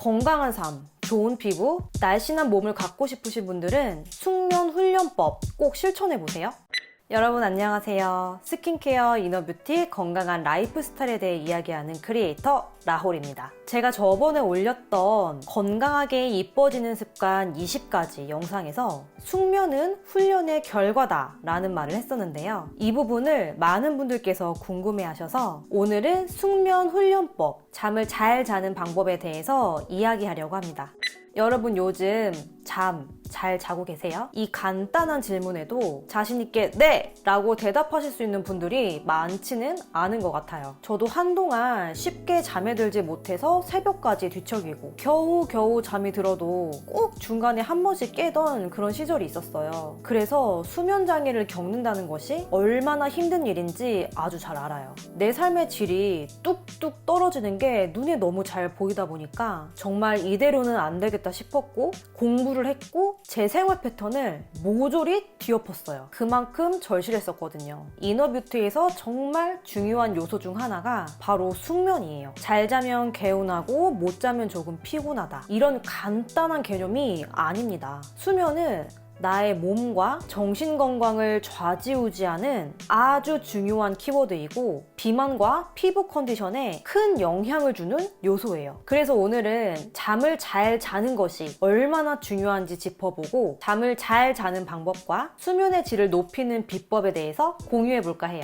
건강한 삶, 좋은 피부, 날씬한 몸을 갖고 싶으신 분들은 숙면 훈련법 꼭 실천해보세요. 여러분 안녕하세요. 스킨케어, 이너뷰티, 건강한 라이프 스타일에 대해 이야기하는 크리에이터 라홀입니다. 제가 저번에 올렸던 건강하게 이뻐지는 습관 20가지 영상에서 숙면은 훈련의 결과다 라는 말을 했었는데요. 이 부분을 많은 분들께서 궁금해 하셔서 오늘은 숙면 훈련법, 잠을 잘 자는 방법에 대해서 이야기하려고 합니다. 여러분 요즘 잠 잘 자고 계세요? 이 간단한 질문에도 자신있게 네! 라고 대답하실 수 있는 분들이 많지는 않은 것 같아요. 저도 한동안 쉽게 잠에 들지 못해서 새벽까지 뒤척이고 겨우 잠이 들어도 꼭 중간에 한 번씩 깨던 그런 시절이 있었어요. 그래서 수면 장애를 겪는다는 것이 얼마나 힘든 일인지 아주 잘 알아요. 내 삶의 질이 뚝뚝 떨어지는 게 눈에 너무 잘 보이다 보니까 정말 이대로는 안 되겠다 싶었고 공부를 했고 제 생활 패턴을 모조리 뒤엎었어요. 그만큼 절실했었거든요. 이너뷰티에서 정말 중요한 요소 중 하나가 바로 숙면이에요. 잘 자면 개운하고 못 자면 조금 피곤하다. 이런 간단한 개념이 아닙니다. 수면은 나의 몸과 정신 건강을 좌지우지하는 아주 중요한 키워드이고 비만과 피부 컨디션에 큰 영향을 주는 요소예요. 그래서 오늘은 잠을 잘 자는 것이 얼마나 중요한지 짚어보고 잠을 잘 자는 방법과 수면의 질을 높이는 비법에 대해서 공유해볼까 해요.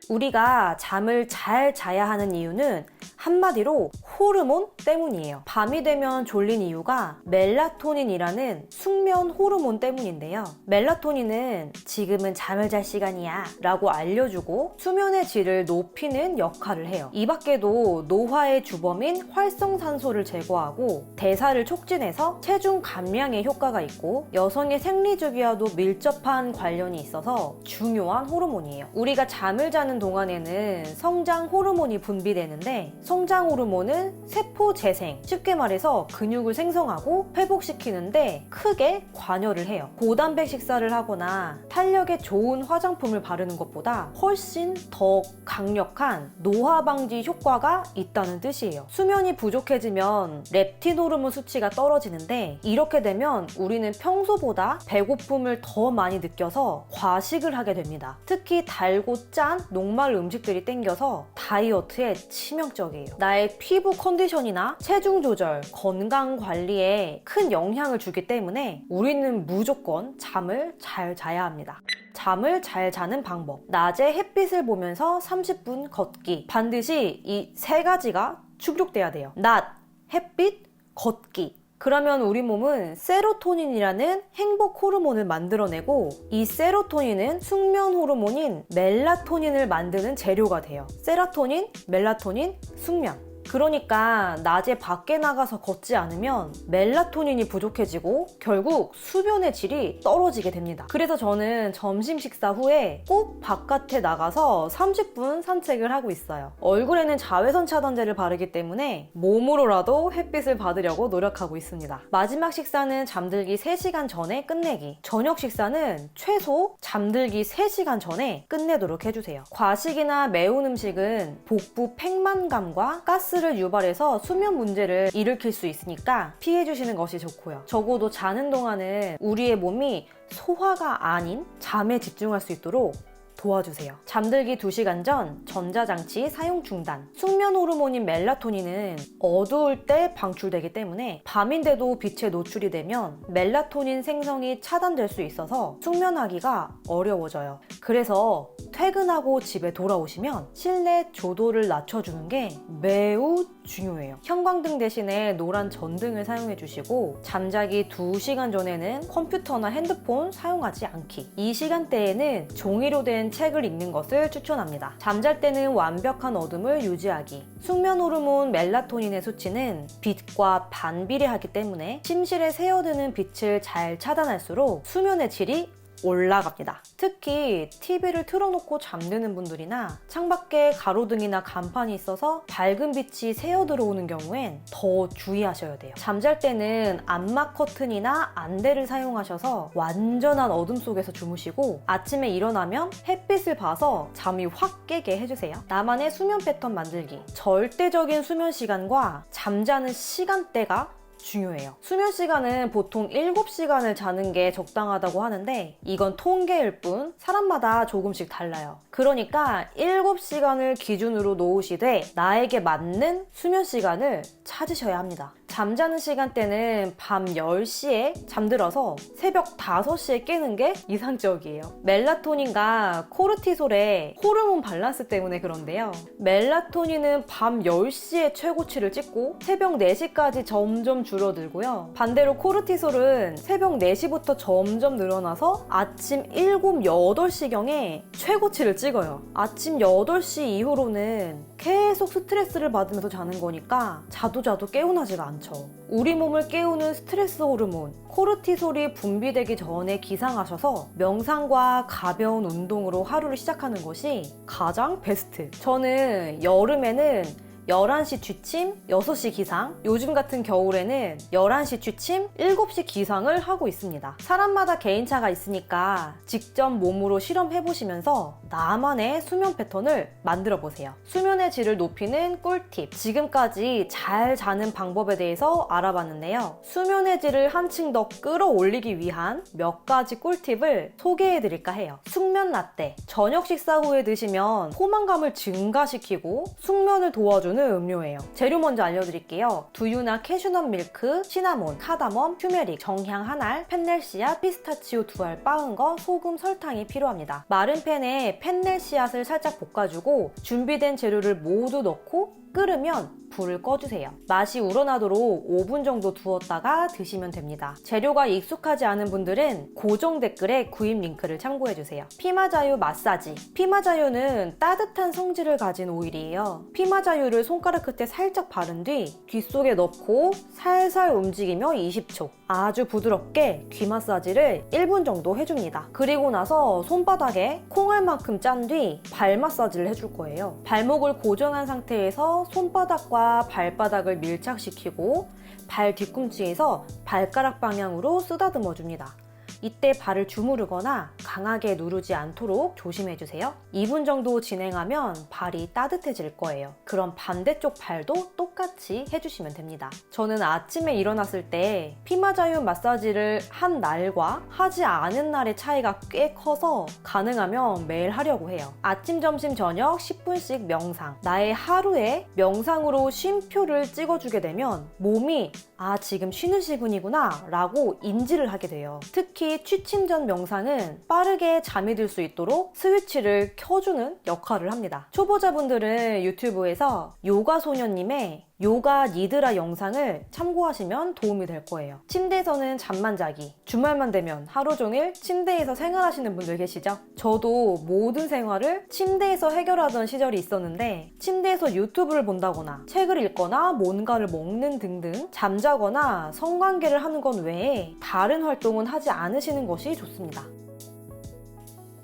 우리가 잠을 잘 자야 하는 이유는 한마디로 호르몬 때문이에요. 밤이 되면 졸린 이유가 멜라토닌이라는 숙면 호르몬 때문인데요. 멜라토닌은 지금은 잠을 잘 시간이야 라고 알려주고 수면의 질을 높이는 역할을 해요. 이 밖에도 노화의 주범인 활성산소를 제거하고 대사를 촉진해서 체중 감량에 효과가 있고 여성의 생리주기와도 밀접한 관련이 있어서 중요한 호르몬이에요. 우리가 잠을 자는 동안에는 성장 호르몬이 분비되는데 성장 호르몬은 세포 재생, 쉽게 말해서 근육을 생성하고 회복시키는데 크게 관여를 해요. 고단백 식사를 하거나 탄력에 좋은 화장품을 바르는 것보다 훨씬 더 강력한 노화 방지 효과가 있다는 뜻이에요. 수면이 부족해지면 렙틴 호르몬 수치가 떨어지는데 이렇게 되면 우리는 평소보다 배고픔을 더 많이 느껴서 과식을 하게 됩니다. 특히 달고 짠 녹말 음식들이 땡겨서 다이어트에 치명적이에요. 나의 피부 컨디션이나 체중 조절, 건강 관리에 큰 영향을 주기 때문에 우리는 무조건 잠을 잘 자야 합니다. 잠을 잘 자는 방법. 낮에 햇빛을 보면서 30분 걷기. 반드시 이 세 가지가 충족돼야 돼요. 낮, 햇빛, 걷기. 그러면 우리 몸은 세로토닌이라는 행복 호르몬을 만들어내고 이 세로토닌은 숙면 호르몬인 멜라토닌을 만드는 재료가 돼요. 세로토닌, 멜라토닌, 숙면. 그러니까 낮에 밖에 나가서 걷지 않으면 멜라토닌이 부족해지고 결국 수면의 질이 떨어지게 됩니다. 그래서 저는 점심 식사 후에 꼭 바깥에 나가서 30분 산책을 하고 있어요. 얼굴에는 자외선 차단제를 바르기 때문에 몸으로라도 햇빛을 받으려고 노력하고 있습니다. 마지막 식사는 잠들기 3시간 전에 끝내기. 저녁 식사는 최소 잠들기 3시간 전에 끝내도록 해주세요. 과식이나 매운 음식은 복부 팽만감과 가스를 유발해서 수면 문제를 일으킬 수 있으니까 피해주시는 것이 좋고요. 적어도 자는 동안은 우리의 몸이 소화가 아닌 잠에 집중할 수 있도록 도와주세요. 잠들기 2시간 전 전자장치 사용 중단. 숙면 호르몬인 멜라토닌은 어두울 때 방출되기 때문에 밤인데도 빛에 노출이 되면 멜라토닌 생성이 차단될 수 있어서 숙면하기가 어려워져요. 그래서 퇴근하고 집에 돌아오시면 실내 조도를 낮춰주는 게 매우 중요해요. 형광등 대신에 노란 전등을 사용해 주시고 잠자기 2시간 전에는 컴퓨터나 핸드폰 사용하지 않기. 이 시간대에는 종이로 된 책을 읽는 것을 추천합니다. 잠잘 때는 완벽한 어둠을 유지하기. 숙면 호르몬 멜라토닌의 수치는 빛과 반비례하기 때문에 침실에 새어드는 빛을 잘 차단할수록 수면의 질이 올라갑니다. 특히 TV를 틀어놓고 잠드는 분들이나 창밖에 가로등이나 간판이 있어서 밝은 빛이 새어 들어오는 경우엔 더 주의하셔야 돼요. 잠잘 때는 암막 커튼이나 안대를 사용하셔서 완전한 어둠 속에서 주무시고 아침에 일어나면 햇빛을 봐서 잠이 확 깨게 해주세요. 나만의 수면 패턴 만들기. 절대적인 수면 시간과 잠자는 시간대가 중요해요. 수면 시간은 보통 7시간을 자는 게 적당하다고 하는데 이건 통계일 뿐 사람마다 조금씩 달라요. 그러니까 7시간을 기준으로 놓으시되 나에게 맞는 수면 시간을 찾으셔야 합니다. 잠자는 시간대는 밤 10시에 잠들어서 새벽 5시에 깨는 게 이상적이에요. 멜라토닌과 코르티솔의 호르몬 밸런스 때문에 그런데요. 멜라토닌은 밤 10시에 최고치를 찍고 새벽 4시까지 점점 줄어들고요. 반대로 코르티솔은 새벽 4시부터 점점 늘어나서 아침 7, 8시경에 최고치를 찍어요. 아침 8시 이후로는 계속 스트레스를 받으면서 자는 거니까 자도 깨어나지가 않죠. 우리 몸을 깨우는 스트레스 호르몬 코르티솔이 분비되기 전에 기상하셔서 명상과 가벼운 운동으로 하루를 시작하는 것이 가장 베스트. 저는 여름에는 11시 취침, 6시 기상, 요즘 같은 겨울에는 11시 취침, 7시 기상을 하고 있습니다. 사람마다 개인차가 있으니까 직접 몸으로 실험해보시면서 나만의 수면 패턴을 만들어보세요. 수면의 질을 높이는 꿀팁. 지금까지 잘 자는 방법에 대해서 알아봤는데요. 수면의 질을 한층 더 끌어올리기 위한 몇 가지 꿀팁을 소개해드릴까 해요. 숙면 라떼. 저녁 식사 후에 드시면 포만감을 증가시키고 숙면을 도와주는 음료예요. 재료 먼저 알려드릴게요. 두유나 캐슈넛 밀크, 시나몬, 카다멈, 큐메릭, 정향 한 알, 펜넬씨앗, 피스타치오 2알 빻은 거, 소금, 설탕이 필요합니다. 마른 팬에 펜넬씨앗을 살짝 볶아주고 준비된 재료를 모두 넣고 끓으면 불을 꺼주세요. 맛이 우러나도록 5분 정도 두었다가 드시면 됩니다. 재료가 익숙하지 않은 분들은 고정 댓글에 구입 링크를 참고해주세요. 피마자유 마사지. 피마자유는 따뜻한 성질을 가진 오일이에요. 피마자유를 손가락 끝에 살짝 바른 뒤 귀 속에 넣고 살살 움직이며 20초. 아주 부드럽게 귀 마사지를 1분 정도 해줍니다. 그리고 나서 손바닥에 콩알만큼 짠 뒤 발 마사지를 해줄 거예요. 발목을 고정한 상태에서 손바닥과 발바닥을 밀착시키고 발 뒤꿈치에서 발가락 방향으로 쓰다듬어 줍니다. 이때 발을 주무르거나 강하게 누르지 않도록 조심해주세요. 2분 정도 진행하면 발이 따뜻해질 거예요. 그럼 반대쪽 발도 똑같이 해주시면 됩니다. 저는 아침에 일어났을 때 피마자유 마사지를 한 날과 하지 않은 날의 차이가 꽤 커서 가능하면 매일 하려고 해요. 아침, 점심, 저녁 10분씩 명상. 나의 하루에 명상으로 쉼표를 찍어주게 되면 몸이 지금 쉬는 시간이구나 라고 인지를 하게 돼요. 특히 취침 전 명상은 빠르게 잠이 들 수 있도록 스위치를 켜주는 역할을 합니다. 초보자분들은 유튜브에서 요가소녀님의 요가 니드라 영상을 참고하시면 도움이 될 거예요. 침대에서는 잠만 자기, 주말만 되면 하루 종일 침대에서 생활하시는 분들 계시죠? 저도 모든 생활을 침대에서 해결하던 시절이 있었는데 침대에서 유튜브를 본다거나 책을 읽거나 뭔가를 먹는 등등 잠자거나 성관계를 하는 건 외에 다른 활동은 하지 않으시는 것이 좋습니다.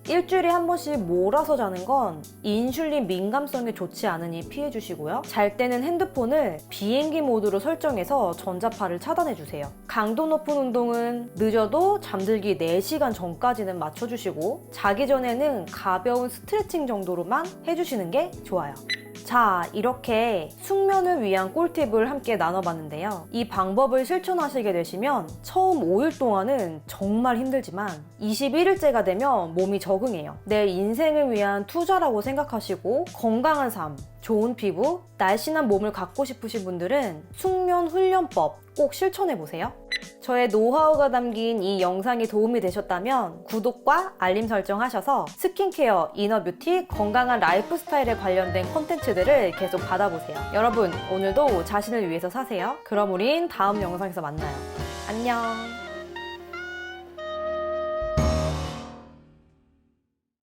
일주일에 한 번씩 몰아서 자는 건 인슐린 민감성에 좋지 않으니 피해주시고요. 잘 때는 핸드폰을 비행기 모드로 설정해서 전자파를 차단해주세요. 강도 높은 운동은 늦어도 잠들기 4시간 전까지는 맞춰주시고 자기 전에는 가벼운 스트레칭 정도로만 해주시는 게 좋아요. 자, 이렇게 숙면을 위한 꿀팁을 함께 나눠봤는데요. 이 방법을 실천하시게 되시면 처음 5일 동안은 정말 힘들지만 21일째가 되면 몸이 적응해요. 내 인생을 위한 투자라고 생각하시고 건강한 삶, 좋은 피부, 날씬한 몸을 갖고 싶으신 분들은 숙면 훈련법 꼭 실천해보세요. 저의 노하우가 담긴 이 영상이 도움이 되셨다면 구독과 알림 설정 하셔서 스킨케어, 이너뷰티, 건강한 라이프 스타일에 관련된 콘텐츠들을 계속 받아보세요. 여러분, 오늘도 자신을 위해서 사세요. 그럼 우린 다음 영상에서 만나요. 안녕.